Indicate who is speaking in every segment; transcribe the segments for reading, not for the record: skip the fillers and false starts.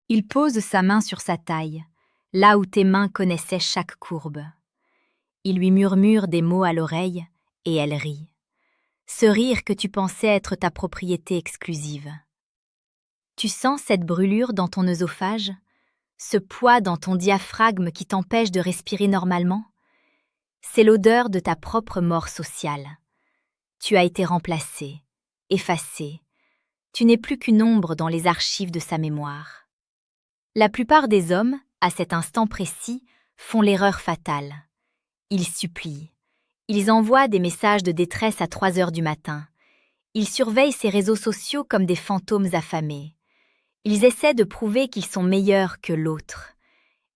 Speaker 1: Il pose sa main sur sa taille, là où tes mains connaissaient chaque courbe. Il lui murmure des mots à l'oreille, et elle rit. Ce rire que tu pensais être ta propriété exclusive. Tu sens cette brûlure dans ton œsophage, ce poids dans ton diaphragme qui t'empêche de respirer normalement? C'est l'odeur de ta propre mort sociale. Tu as été remplacé, effacé. Tu n'es plus qu'une ombre dans les archives de sa mémoire. La plupart des hommes, à cet instant précis, font l'erreur fatale. Ils supplient. Ils envoient des messages de détresse à 3 heures du matin. Ils surveillent ses réseaux sociaux comme des fantômes affamés. Ils essaient de prouver qu'ils sont meilleurs que l'autre.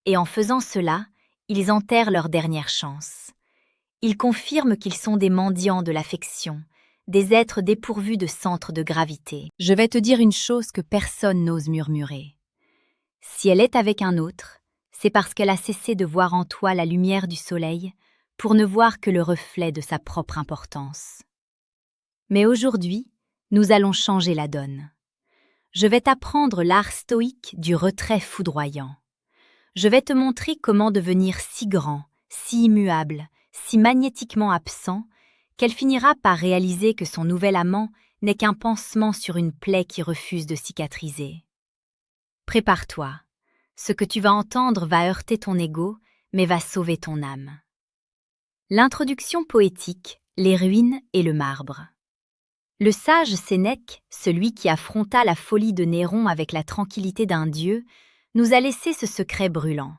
Speaker 1: Et en faisant cela, ils enterrent leur dernière chance. Ils confirment qu'ils sont des mendiants de l'affection, des êtres dépourvus de centre de gravité. Je vais te dire une chose que personne n'ose murmurer. Si elle est avec un autre, c'est parce qu'elle a cessé de voir en toi la lumière du soleil pour ne voir que le reflet de sa propre importance. Mais aujourd'hui, nous allons changer la donne. Je vais t'apprendre l'art stoïque du retrait foudroyant. Je vais te montrer comment devenir si grand, si immuable, si magnétiquement absent, qu'elle finira par réaliser que son nouvel amant n'est qu'un pansement sur une plaie qui refuse de cicatriser. Prépare-toi. Ce que tu vas entendre va heurter ton ego, mais va sauver ton âme. L'introduction poétique, les ruines et le marbre. Le sage Sénèque, celui qui affronta la folie de Néron avec la tranquillité d'un dieu, nous a laissé ce secret brûlant.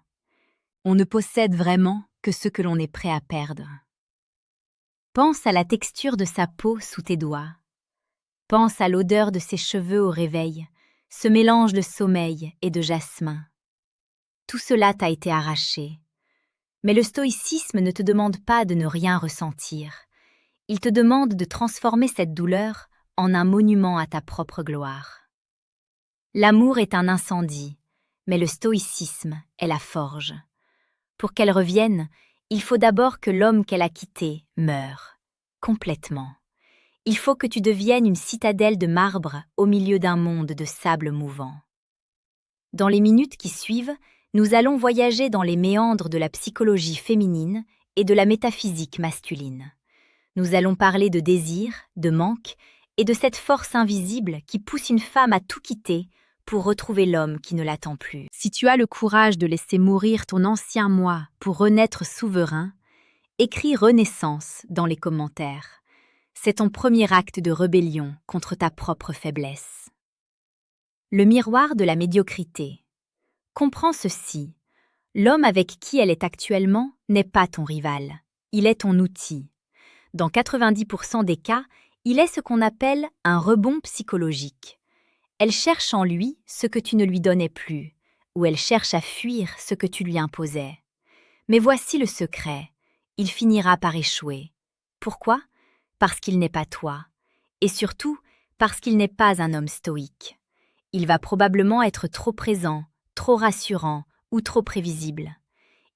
Speaker 1: On ne possède vraiment que ce que l'on est prêt à perdre. Pense à la texture de sa peau sous tes doigts. Pense à l'odeur de ses cheveux au réveil, ce mélange de sommeil et de jasmin. Tout cela t'a été arraché. Mais le stoïcisme ne te demande pas de ne rien ressentir. Il te demande de transformer cette douleur en un monument à ta propre gloire. L'amour est un incendie, mais le stoïcisme est la forge. Pour qu'elle revienne, il faut d'abord que l'homme qu'elle a quitté meure, complètement. Il faut que tu deviennes une citadelle de marbre au milieu d'un monde de sable mouvant. Dans les minutes qui suivent, nous allons voyager dans les méandres de la psychologie féminine et de la métaphysique masculine. Nous allons parler de désir, de manque et de cette force invisible qui pousse une femme à tout quitter pour retrouver l'homme qui ne l'attend plus. Si tu as le courage de laisser mourir ton ancien moi pour renaître souverain, écris Renaissance dans les commentaires. C'est ton premier acte de rébellion contre ta propre faiblesse. Le miroir de la médiocrité. Comprends ceci. L'homme avec qui elle est actuellement n'est pas ton rival. Il est ton outil. Dans 90% des cas, il est ce qu'on appelle un rebond psychologique. Elle cherche en lui ce que tu ne lui donnais plus, ou elle cherche à fuir ce que tu lui imposais. Mais voici le secret, il finira par échouer. Pourquoi? Parce qu'il n'est pas toi, et surtout parce qu'il n'est pas un homme stoïque. Il va probablement être trop présent, trop rassurant ou trop prévisible.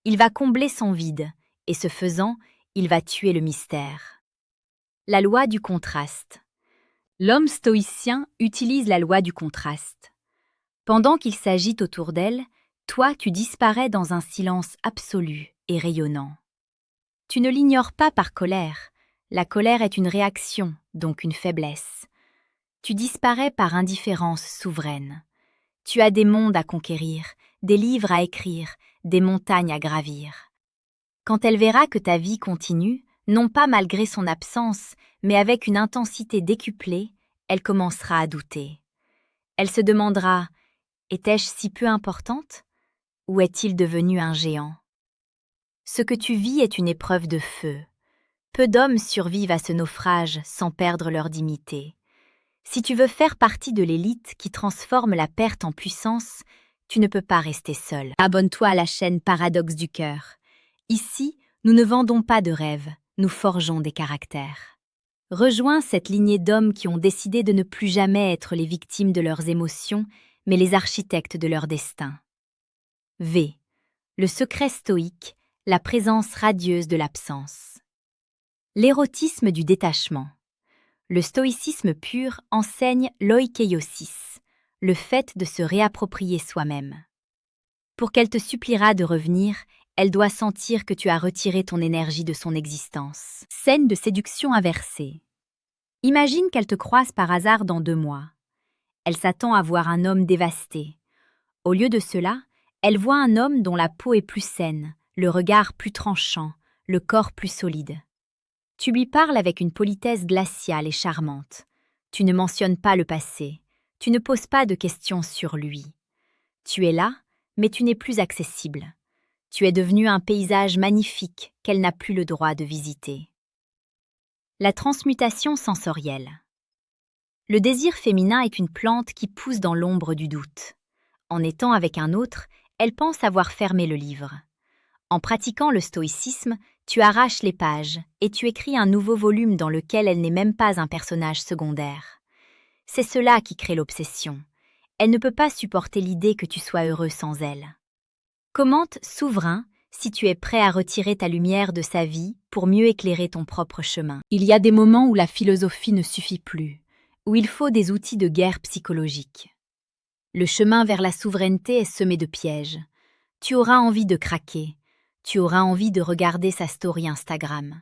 Speaker 1: Il va combler son vide, et ce faisant, il va tuer le mystère. La loi du contraste. L'homme stoïcien utilise la loi du contraste. Pendant qu'il s'agite autour d'elle, toi tu disparais dans un silence absolu et rayonnant. Tu ne l'ignores pas par colère. La colère est une réaction, donc une faiblesse. Tu disparais par indifférence souveraine. Tu as des mondes à conquérir, des livres à écrire, des montagnes à gravir. Quand elle verra que ta vie continue, non pas malgré son absence, mais avec une intensité décuplée, elle commencera à douter. Elle se demandera « Étais-je si peu importante? Ou est-il devenu un géant ?» Ce que tu vis est une épreuve de feu. Peu d'hommes survivent à ce naufrage sans perdre leur dignité. Si tu veux faire partie de l'élite qui transforme la perte en puissance, tu ne peux pas rester seul. Abonne-toi à la chaîne Paradoxe du Cœur. Ici, nous ne vendons pas de rêves, nous forgeons des caractères. Rejoins cette lignée d'hommes qui ont décidé de ne plus jamais être les victimes de leurs émotions, mais les architectes de leur destin. V. Le secret stoïque, la présence radieuse de l'absence. L'érotisme du détachement. Le stoïcisme pur enseigne l'oikeiosis, le fait de se réapproprier soi-même. Pour qu'elle te suppliera de revenir, elle doit sentir que tu as retiré ton énergie de son existence. Scène de séduction inversée. Imagine qu'elle te croise par hasard dans 2 mois. Elle s'attend à voir un homme dévasté. Au lieu de cela, elle voit un homme dont la peau est plus saine, le regard plus tranchant, le corps plus solide. Tu lui parles avec une politesse glaciale et charmante. Tu ne mentionnes pas le passé. Tu ne poses pas de questions sur lui. Tu es là, mais tu n'es plus accessible. Tu es devenu un paysage magnifique qu'elle n'a plus le droit de visiter. La transmutation sensorielle. Le désir féminin est une plante qui pousse dans l'ombre du doute. En étant avec un autre, elle pense avoir fermé le livre. En pratiquant le stoïcisme, tu arraches les pages et tu écris un nouveau volume dans lequel elle n'est même pas un personnage secondaire. C'est cela qui crée l'obsession. Elle ne peut pas supporter l'idée que tu sois heureux sans elle. Commente souverain si tu es prêt à retirer ta lumière de sa vie pour mieux éclairer ton propre chemin. Il y a des moments où la philosophie ne suffit plus, où il faut des outils de guerre psychologique. Le chemin vers la souveraineté est semé de pièges. Tu auras envie de craquer. Tu auras envie de regarder sa story Instagram.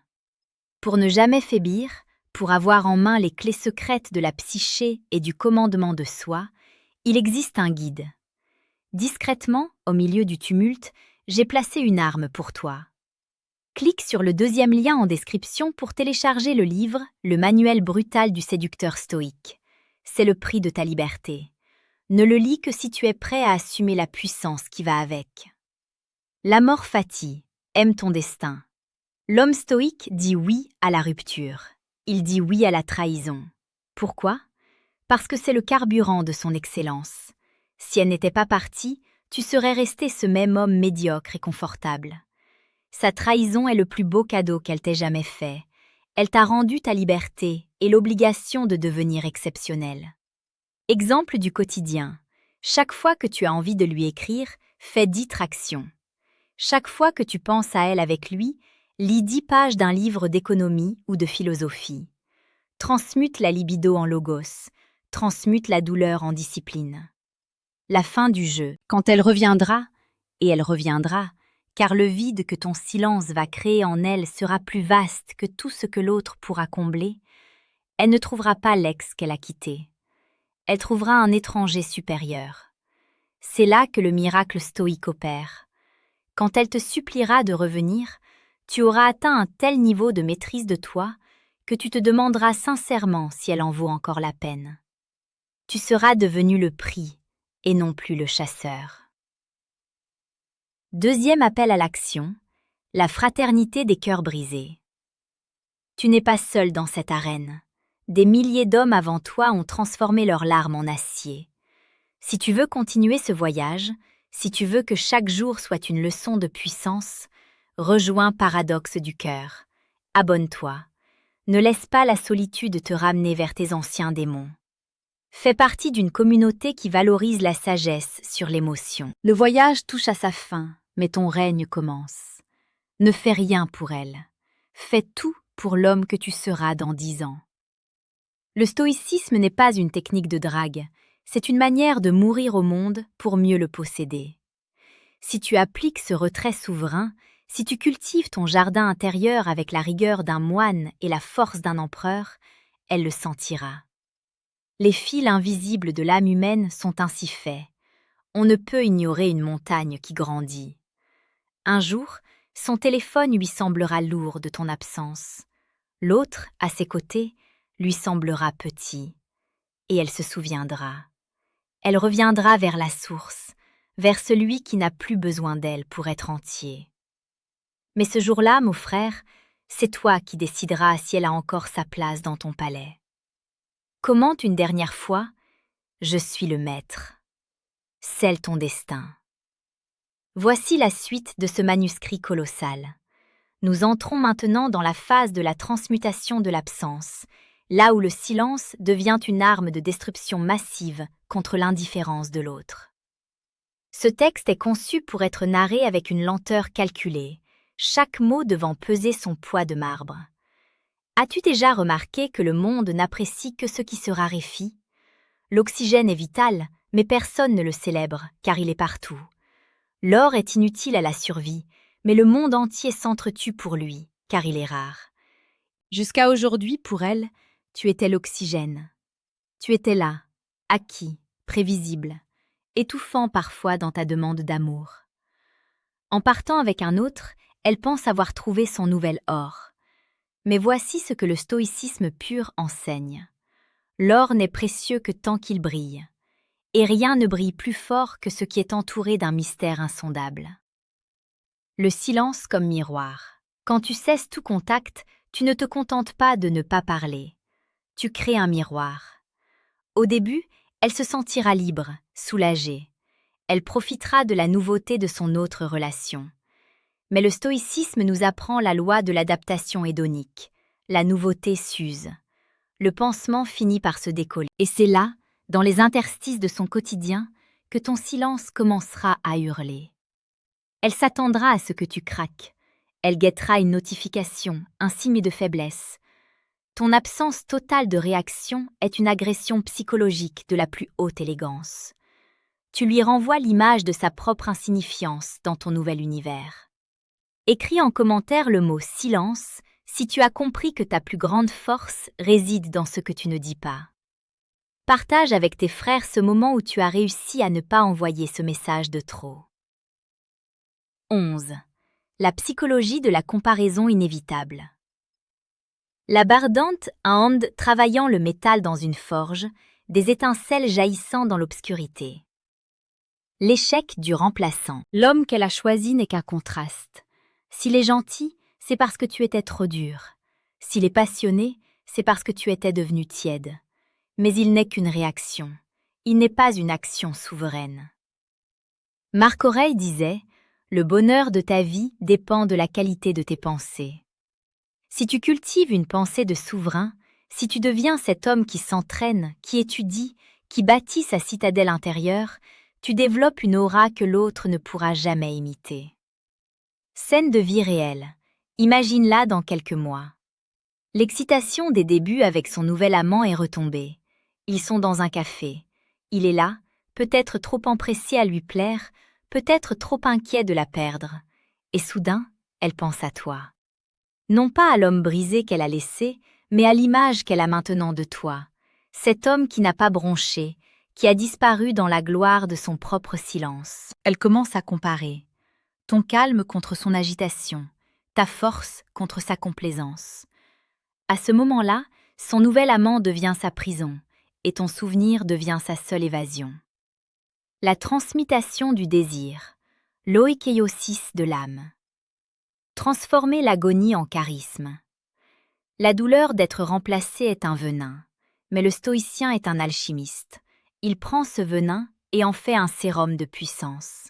Speaker 1: Pour ne jamais faiblir, pour avoir en main les clés secrètes de la psyché et du commandement de soi, il existe un guide. Discrètement, au milieu du tumulte, j'ai placé une arme pour toi. Clique sur le 2e lien en description pour télécharger le livre « Le manuel brutal du séducteur stoïque ». C'est le prix de ta liberté. Ne le lis que si tu es prêt à assumer la puissance qui va avec. L'amor fati, aime ton destin. L'homme stoïque dit oui à la rupture. Il dit oui à la trahison. Pourquoi? Parce que c'est le carburant de son excellence. Si elle n'était pas partie, tu serais resté ce même homme médiocre et confortable. Sa trahison est le plus beau cadeau qu'elle t'ait jamais fait. Elle t'a rendu ta liberté et l'obligation de devenir exceptionnel. Exemple du quotidien. Chaque fois que tu as envie de lui écrire, fais 10 tractions. Chaque fois que tu penses à elle avec lui, lis 10 pages d'un livre d'économie ou de philosophie. Transmute la libido en logos, transmute la douleur en discipline. La fin du jeu, quand elle reviendra, et elle reviendra, car le vide que ton silence va créer en elle sera plus vaste que tout ce que l'autre pourra combler, elle ne trouvera pas l'ex qu'elle a quitté. Elle trouvera un étranger supérieur. C'est là que le miracle stoïque opère. Quand elle te suppliera de revenir, tu auras atteint un tel niveau de maîtrise de toi que tu te demanderas sincèrement si elle en vaut encore la peine. Tu seras devenu le prix et non plus le chasseur. 2e appel à l'action, la fraternité des cœurs brisés. Tu n'es pas seul dans cette arène. Des milliers d'hommes avant toi ont transformé leurs larmes en acier. Si tu veux continuer ce voyage, si tu veux que chaque jour soit une leçon de puissance, rejoins Paradoxe du cœur. Abonne-toi. Ne laisse pas la solitude te ramener vers tes anciens démons. Fais partie d'une communauté qui valorise la sagesse sur l'émotion. Le voyage touche à sa fin, mais ton règne commence. Ne fais rien pour elle. Fais tout pour l'homme que tu seras dans 10 ans. Le stoïcisme n'est pas une technique de drague, c'est une manière de mourir au monde pour mieux le posséder. Si tu appliques ce retrait souverain, si tu cultives ton jardin intérieur avec la rigueur d'un moine et la force d'un empereur, elle le sentira. Les fils invisibles de l'âme humaine sont ainsi faits. On ne peut ignorer une montagne qui grandit. Un jour, son téléphone lui semblera lourd de ton absence. L'autre, à ses côtés, lui semblera petit. Et elle se souviendra. Elle reviendra vers la source, vers celui qui n'a plus besoin d'elle pour être entier. Mais ce jour-là, mon frère, c'est toi qui décideras si elle a encore sa place dans ton palais. Commente une dernière fois, je suis le maître. Scelle ton destin. Voici la suite de ce manuscrit colossal. Nous entrons maintenant dans la phase de la transmutation de l'absence, là où le silence devient une arme de destruction massive contre l'indifférence de l'autre. Ce texte est conçu pour être narré avec une lenteur calculée, chaque mot devant peser son poids de marbre. As-tu déjà remarqué que le monde n'apprécie que ce qui se raréfie? L'oxygène est vital, mais personne ne le célèbre, car il est partout. L'or est inutile à la survie, mais le monde entier s'entretue pour lui, car il est rare. Jusqu'à aujourd'hui, pour elle, tu étais l'oxygène. Tu étais là, acquis, prévisible, étouffant parfois dans ta demande d'amour. En partant avec un autre, elle pense avoir trouvé son nouvel or. Mais voici ce que le stoïcisme pur enseigne. L'or n'est précieux que tant qu'il brille, et rien ne brille plus fort que ce qui est entouré d'un mystère insondable. Le silence comme miroir. Quand tu cesses tout contact, tu ne te contentes pas de ne pas parler. Tu crées un miroir. Au début, elle se sentira libre, soulagée. Elle profitera de la nouveauté de son autre relation. Mais le stoïcisme nous apprend la loi de l'adaptation hédonique. La nouveauté s'use. Le pansement finit par se décoller. Et c'est là, dans les interstices de son quotidien, que ton silence commencera à hurler. Elle s'attendra à ce que tu craques. Elle guettera une notification, un signe de faiblesse. Ton absence totale de réaction est une agression psychologique de la plus haute élégance. Tu lui renvoies l'image de sa propre insignifiance dans ton nouvel univers. Écris en commentaire le mot « silence » si tu as compris que ta plus grande force réside dans ce que tu ne dis pas. Partage avec tes frères ce moment où tu as réussi à ne pas envoyer ce message de trop. 11. La psychologie de la comparaison inévitable. La bardante ande travaillant le métal dans une forge, des étincelles jaillissant dans l'obscurité. L'échec du remplaçant. L'homme qu'elle a choisi n'est qu'un contraste. S'il est gentil, c'est parce que tu étais trop dur. S'il est passionné, c'est parce que tu étais devenu tiède. Mais il n'est qu'une réaction. Il n'est pas une action souveraine. Marc Aurèle disait « Le bonheur de ta vie dépend de la qualité de tes pensées ». Si tu cultives une pensée de souverain, si tu deviens cet homme qui s'entraîne, qui étudie, qui bâtit sa citadelle intérieure, tu développes une aura que l'autre ne pourra jamais imiter. Scène de vie réelle. Imagine-la dans quelques mois. L'excitation des débuts avec son nouvel amant est retombée. Ils sont dans un café. Il est là, peut-être trop empressé à lui plaire, peut-être trop inquiet de la perdre. Et soudain, elle pense à toi. Non pas à l'homme brisé qu'elle a laissé, mais à l'image qu'elle a maintenant de toi. Cet homme qui n'a pas bronché, qui a disparu dans la gloire de son propre silence. Elle commence à comparer. Ton calme contre son agitation, ta force contre sa complaisance. À ce moment-là, son nouvel amant devient sa prison, et ton souvenir devient sa seule évasion. La transmutation du désir, l'oïkéiosis de l'âme. Transformer l'agonie en charisme. La douleur d'être remplacé est un venin, mais le stoïcien est un alchimiste. Il prend ce venin et en fait un sérum de puissance.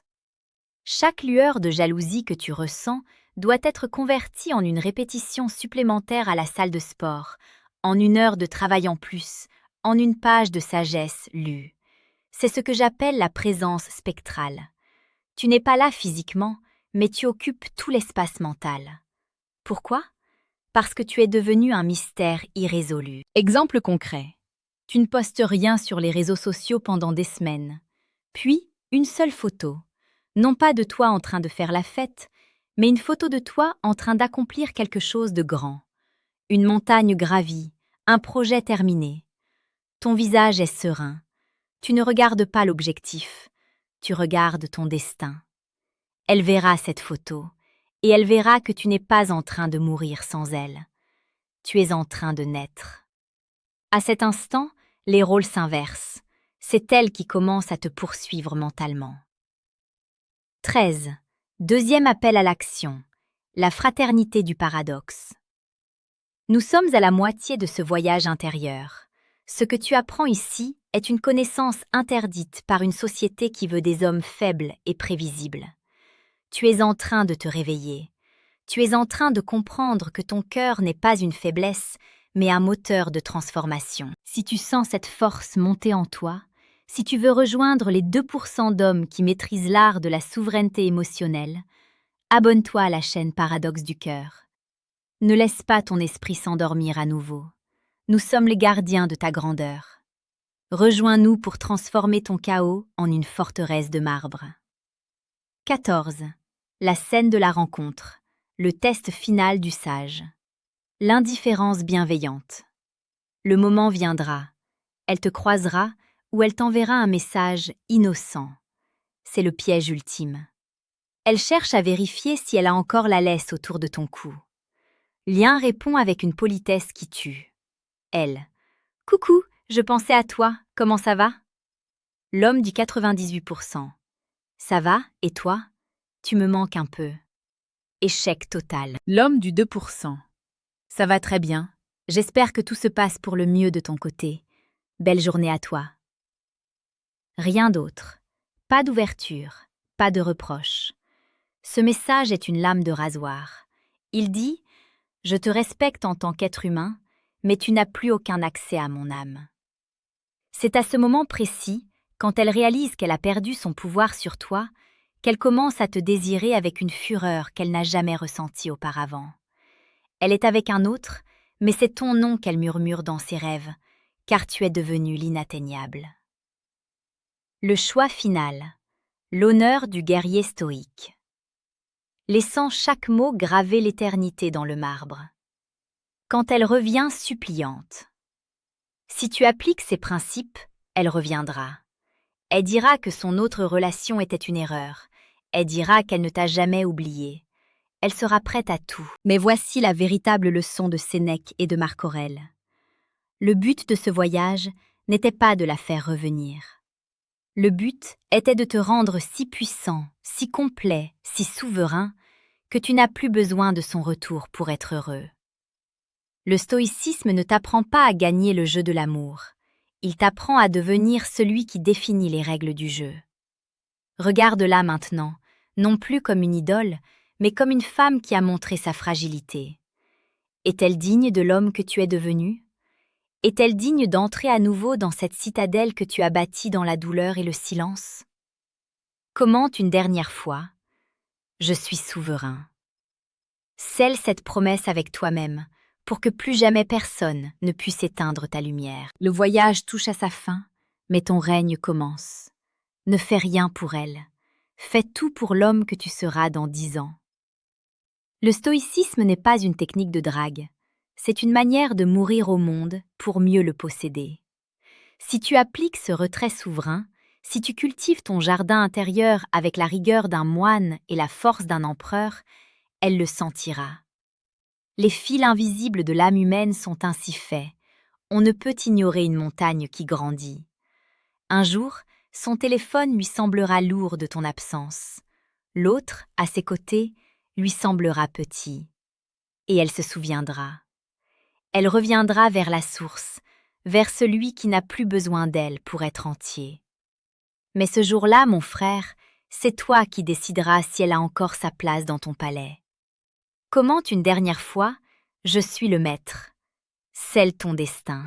Speaker 1: Chaque lueur de jalousie que tu ressens doit être convertie en une répétition supplémentaire à la salle de sport, en une heure de travail en plus, en une page de sagesse lue. C'est ce que j'appelle la présence spectrale. Tu n'es pas là physiquement, mais tu occupes tout l'espace mental. Pourquoi ? Parce que tu es devenu un mystère irrésolu. Exemple concret. Tu ne postes rien sur les réseaux sociaux pendant des semaines. Puis, une seule photo. Non pas de toi en train de faire la fête, mais une photo de toi en train d'accomplir quelque chose de grand. Une montagne gravie, un projet terminé. Ton visage est serein. Tu ne regardes pas l'objectif, tu regardes ton destin. Elle verra cette photo, et elle verra que tu n'es pas en train de mourir sans elle. Tu es en train de naître. À cet instant, les rôles s'inversent. C'est elle qui commence à te poursuivre mentalement. 13. Deuxième appel à l'action. La fraternité du paradoxe. Nous sommes à la moitié de ce voyage intérieur. Ce que tu apprends ici est une connaissance interdite par une société qui veut des hommes faibles et prévisibles. Tu es en train de te réveiller. Tu es en train de comprendre que ton cœur n'est pas une faiblesse, mais un moteur de transformation. Si tu sens cette force monter en toi, si tu veux rejoindre les 2% d'hommes qui maîtrisent l'art de la souveraineté émotionnelle, abonne-toi à la chaîne Paradoxe du cœur. Ne laisse pas ton esprit s'endormir à nouveau. Nous sommes les gardiens de ta grandeur. Rejoins-nous pour transformer ton chaos en une forteresse de marbre. 14. La scène de la rencontre. Le test final du sage. L'indifférence bienveillante. Le moment viendra. Elle te croisera ou elle t'enverra un message innocent. C'est le piège ultime. Elle cherche à vérifier si elle a encore la laisse autour de ton cou. Lien répond avec une politesse qui tue. Elle. Coucou, je pensais à toi, comment ça va? L'homme du 98%. Ça va, et toi? Tu me manques un peu. Échec total. L'homme du 2%. Ça va très bien. J'espère que tout se passe pour le mieux de ton côté. Belle journée à toi. Rien d'autre. Pas d'ouverture, pas de reproche. Ce message est une lame de rasoir. Il dit « Je te respecte en tant qu'être humain, mais tu n'as plus aucun accès à mon âme. » C'est à ce moment précis, quand elle réalise qu'elle a perdu son pouvoir sur toi, qu'elle commence à te désirer avec une fureur qu'elle n'a jamais ressentie auparavant. Elle est avec un autre, mais c'est ton nom qu'elle murmure dans ses rêves, car tu es devenu l'inatteignable. Le choix final. L'honneur du guerrier stoïque. Laissant chaque mot graver l'éternité dans le marbre. Quand elle revient suppliante. Si tu appliques ces principes, elle reviendra. Elle dira que son autre relation était une erreur. Elle dira qu'elle ne t'a jamais oublié. Elle sera prête à tout. Mais voici la véritable leçon de Sénèque et de Marc Aurèle. Le but de ce voyage n'était pas de la faire revenir. Le but était de te rendre si puissant, si complet, si souverain, que tu n'as plus besoin de son retour pour être heureux. Le stoïcisme ne t'apprend pas à gagner le jeu de l'amour. Il t'apprend à devenir celui qui définit les règles du jeu. Regarde-la maintenant, non plus comme une idole, mais comme une femme qui a montré sa fragilité. Est-elle digne de l'homme que tu es devenu? Est-elle digne d'entrer à nouveau dans cette citadelle que tu as bâtie dans la douleur et le silence? Commente une dernière fois. Je suis souverain. Scelle cette promesse avec toi-même, pour que plus jamais personne ne puisse éteindre ta lumière. Le voyage touche à sa fin, mais ton règne commence. Ne fais rien pour elle. Fais tout pour l'homme que tu seras dans 10 ans. Le stoïcisme n'est pas une technique de drague. C'est une manière de mourir au monde pour mieux le posséder. Si tu appliques ce retrait souverain, si tu cultives ton jardin intérieur avec la rigueur d'un moine et la force d'un empereur, elle le sentira. Les fils invisibles de l'âme humaine sont ainsi faits. On ne peut ignorer une montagne qui grandit. Un jour, son téléphone lui semblera lourd de ton absence. L'autre, à ses côtés, lui semblera petit. Et elle se souviendra. Elle reviendra vers la source, vers celui qui n'a plus besoin d'elle pour être entier. Mais ce jour-là, mon frère, c'est toi qui décideras si elle a encore sa place dans ton palais. Commente une dernière fois, je suis le maître. Scelle ton destin.